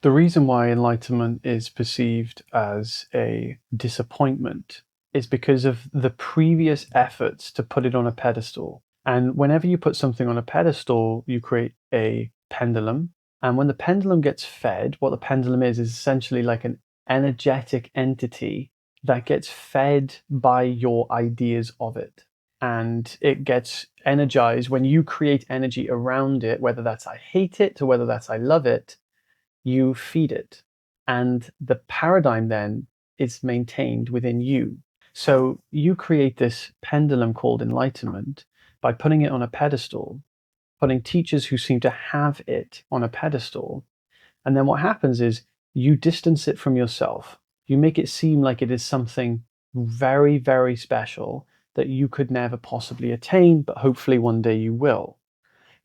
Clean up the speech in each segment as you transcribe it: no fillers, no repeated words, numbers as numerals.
The reason why enlightenment is perceived as a disappointment is because of the previous efforts to put it on a pedestal. And whenever you put something on a pedestal, you create a pendulum. And when the pendulum gets fed, what the pendulum is essentially like an energetic entity that gets fed by your ideas of it. And it gets energized when you create energy around it, whether that's I hate it or whether that's I love it, you feed it. And the paradigm then is maintained within you. So you create this pendulum called enlightenment by putting it on a pedestal, putting teachers who seem to have it on a pedestal. And then what happens is you distance it from yourself. You make it seem like it is something very, very special that you could never possibly attain, but hopefully one day you will.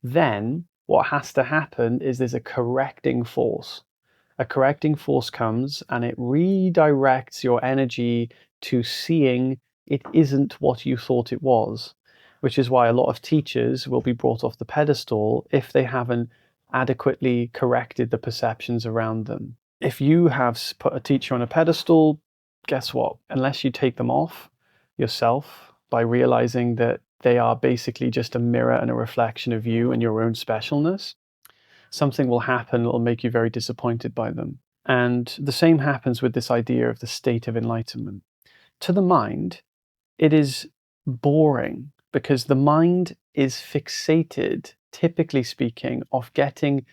Then what has to happen is there's a correcting force. A correcting force comes and it redirects your energy to seeing it isn't what you thought it was, which is why a lot of teachers will be brought off the pedestal if they haven't adequately corrected the perceptions around them. If you have put a teacher on a pedestal, guess what? Unless you take them off yourself by realizing that they are basically just a mirror and a reflection of you and your own specialness, something will happen that will make you very disappointed by them. And the same happens with this idea of the state of enlightenment. To the mind, it is boring because the mind is fixated, typically speaking, of getting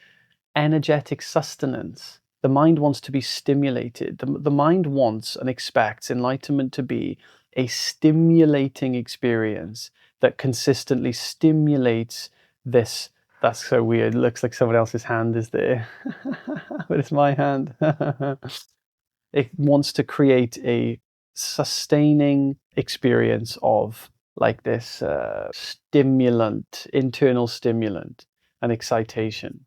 energetic sustenance. The mind wants to be stimulated. The mind wants and expects enlightenment to be a stimulating experience that consistently stimulates this. That's so weird. It looks like someone else's hand is there, but it's my hand. It wants to create a sustaining experience of like this stimulant, internal stimulant, and excitation.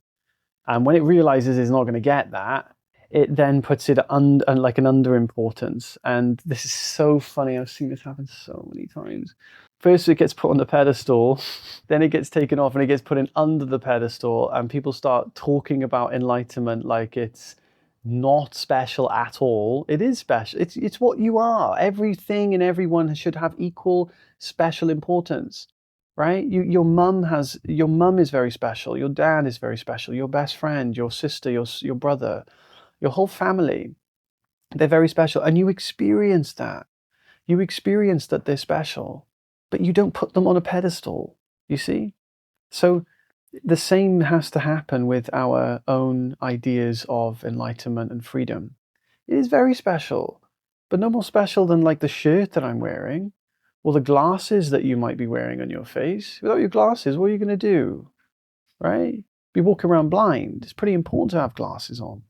And when it realizes it's not going to get that, it then puts it like an underimportance. And this is so funny. I've seen this happen so many times. First, it gets put on the pedestal, then it gets taken off and it gets put in under the pedestal, and people start talking about enlightenment like it's not special at all. It is special. It's what you are. Everything and everyone should have equal special importance, right? Your mum is very special. Your dad is very special. Your best friend, your sister, your brother, your whole family, they're very special, and you experience that. You experience that they're special, but you don't put them on a pedestal. You see? So the same has to happen with our own ideas of enlightenment and freedom. It is very special, but no more special than like the shirt that I'm wearing or the glasses that you might be wearing on your face. Without your glasses, what are you going to do? Right? Be walking around blind. It's pretty important to have glasses on.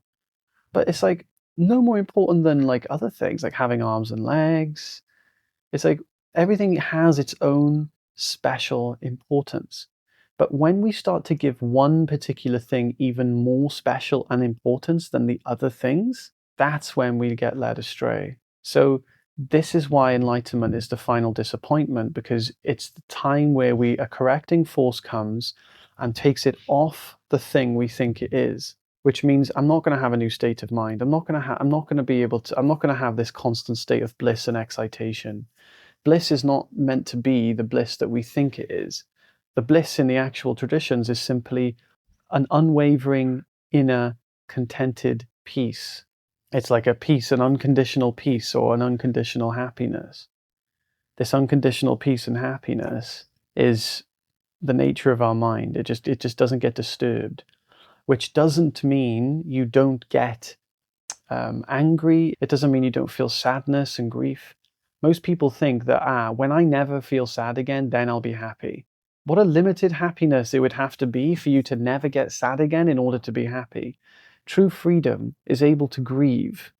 But it's like no more important than like other things, like having arms and legs. It's like everything has its own special importance. But when we start to give one particular thing even more special and importance than the other things, that's when we get led astray. So this is why enlightenment is the final disappointment, because it's the time where a correcting force comes and takes it off the thing we think it is, which means I'm not going to have a new state of mind. I'm not going to have this constant state of bliss and excitation. Bliss is not meant to be the bliss that we think it is. The bliss in the actual traditions is simply an unwavering inner contented peace. It's like a peace, an unconditional peace or an unconditional happiness. This unconditional peace and happiness is the nature of our mind. It just doesn't get disturbed, which doesn't mean you don't get angry. It doesn't mean you don't feel sadness and grief. Most people think that, when I never feel sad again, then I'll be happy. What a limited happiness it would have to be for you to never get sad again in order to be happy. True freedom is able to grieve.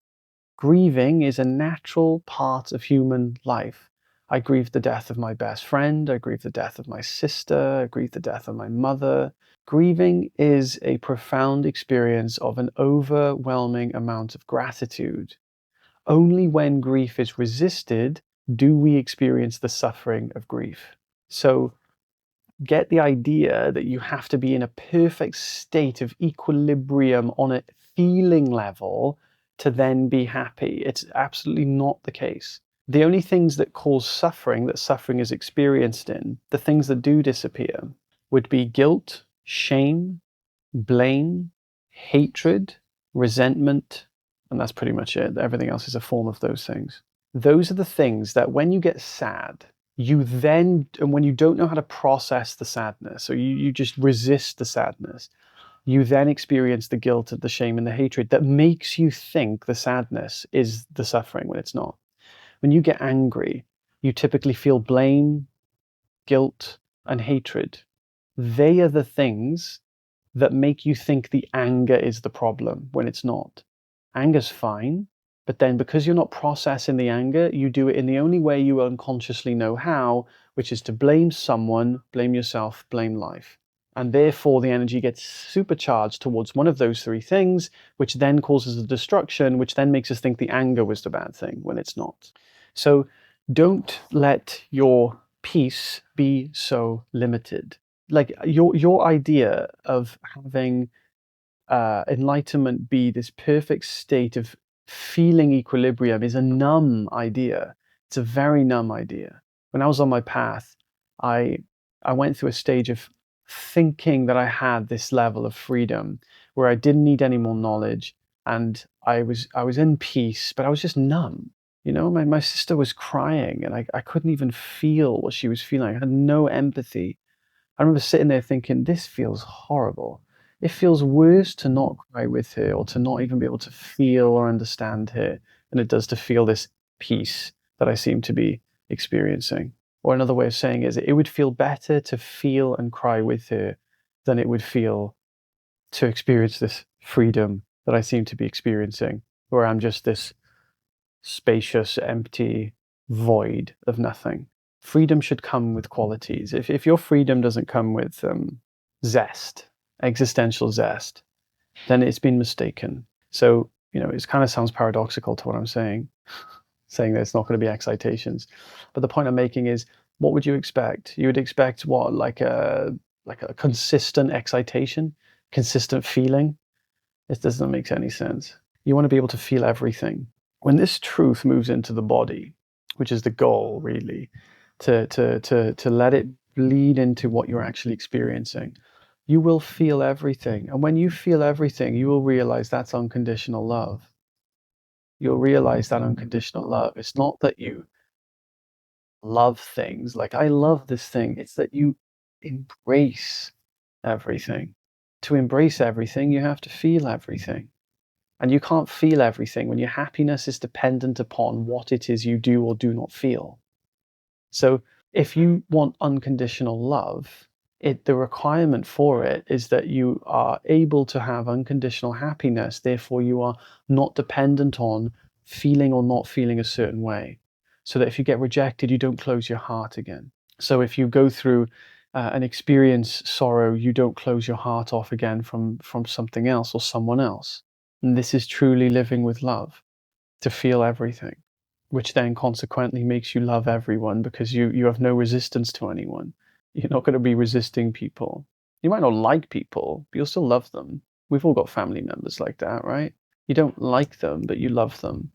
Grieving is a natural part of human life. I grieve the death of my best friend. I grieve the death of my sister. I grieve the death of my mother. Grieving is a profound experience of an overwhelming amount of gratitude. Only when grief is resisted do we experience the suffering of grief. So get the idea that you have to be in a perfect state of equilibrium on a feeling level to then be happy. It's absolutely not the case. The only things that cause suffering, that suffering is experienced in, the things that do disappear, would be guilt, shame, blame, hatred, resentment, and that's pretty much it. Everything else is a form of those things. Those are the things that when you get sad, and when you don't know how to process the sadness, or you just resist the sadness, you then experience the guilt and the shame and the hatred that makes you think the sadness is the suffering when it's not. When you get angry, you typically feel blame, guilt, and hatred. They are the things that make you think the anger is the problem when it's not. Anger's fine, but then because you're not processing the anger, you do it in the only way you unconsciously know how, which is to blame someone, blame yourself, blame life. And therefore the energy gets supercharged towards one of those three things, which then causes a destruction, which then makes us think the anger was the bad thing when it's not. So don't let your peace be so limited. Like your idea of having enlightenment be this perfect state of feeling equilibrium is a numb idea. It's a very numb idea. When I was on my path, I went through a stage of thinking that I had this level of freedom where I didn't need any more knowledge, and I was in peace, but I was just numb. You know, my sister was crying and I couldn't even feel what she was feeling. I had no empathy. I remember sitting there thinking, this feels horrible. It feels worse to not cry with her or to not even be able to feel or understand her than it does to feel this peace that I seem to be experiencing. Or another way of saying it is it would feel better to feel and cry with her than it would feel to experience this freedom that I seem to be experiencing, where I'm just this spacious, empty void of nothing. Freedom should come with qualities. If your freedom doesn't come with zest, existential zest, then it's been mistaken. So, you know, it kind of sounds paradoxical to what I'm saying, saying that it's not going to be excitations. But the point I'm making is, what would you expect? You would expect what, like a consistent excitation, consistent feeling? It doesn't make any sense. You want to be able to feel everything. When this truth moves into the body, which is the goal really, to let it bleed into what you're actually experiencing, you will feel everything. And when you feel everything, you will realize that's unconditional love. You'll realize that unconditional love. It's not that you love things, like I love this thing. It's that you embrace everything. To embrace everything, you have to feel everything. And you can't feel everything when your happiness is dependent upon what it is you do or do not feel. So if you want unconditional love, the requirement for it is that you are able to have unconditional happiness. Therefore, you are not dependent on feeling or not feeling a certain way. So that if you get rejected, you don't close your heart again. So if you go through and experience sorrow, you don't close your heart off again from something else or someone else. And this is truly living with love, to feel everything, which then consequently makes you love everyone because you have no resistance to anyone. You're not going to be resisting people. You might not like people, but you'll still love them. We've all got family members like that, right? You don't like them, but you love them.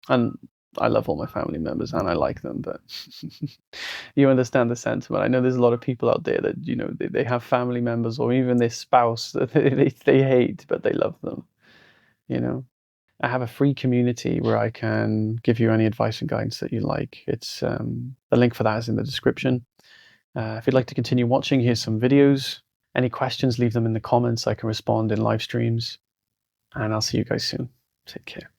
And I love all my family members and I like them, but you understand the sentiment. I know there's a lot of people out there that, you know, they have family members or even their spouse that they hate, but they love them, you know? I have a free community where I can give you any advice and guidance that you like. It's the link for that is in the description. If you'd like to continue watching, here's some videos. Any questions, leave them in the comments. I can respond in live streams. And I'll see you guys soon. Take care.